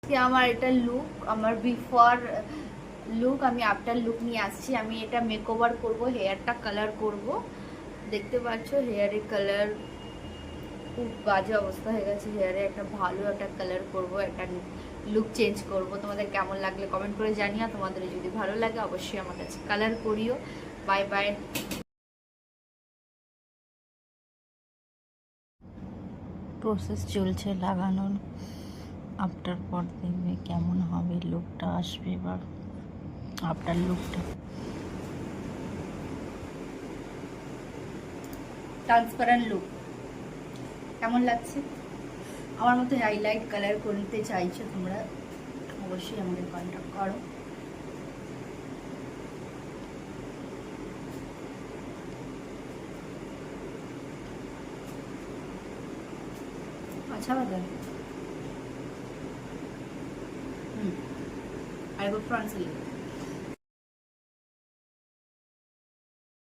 আমার এটা লুক, আমার বিফোর লুক, আমি আফটার লুক নিয়ে আসছি। আমি এটা মেকওভার করব, হেয়ারটা কালার করব। দেখতে পাচ্ছ হেয়ারের কালার খুব বাজে অবস্থা হয়ে গেছে হেয়ারে। একটা ভালো একটা কালার করব, একটা লুক চেঞ্জ করব। তোমাদের কেমন লাগলে কমেন্ট করে জানিও। তোমাদের যদি ভালো লাগে অবশ্যই আমার কাছে কালার করিও। Bye bye. প্রসেস চলছে লাগানোর। আফটার পর দেখবে কেমন হবে, লুকটা আসবে। এবার আফটার লুকটা ট্রান্সপারেন্ট লুক কেমন লাগছে? আমার মতো হাইলাইট কালার করতে চাইছো তোমরা, অবশ্যই আমাকে কন্ট্যাক্ট করো। अच्छा लगा। आई गो फ्रंट से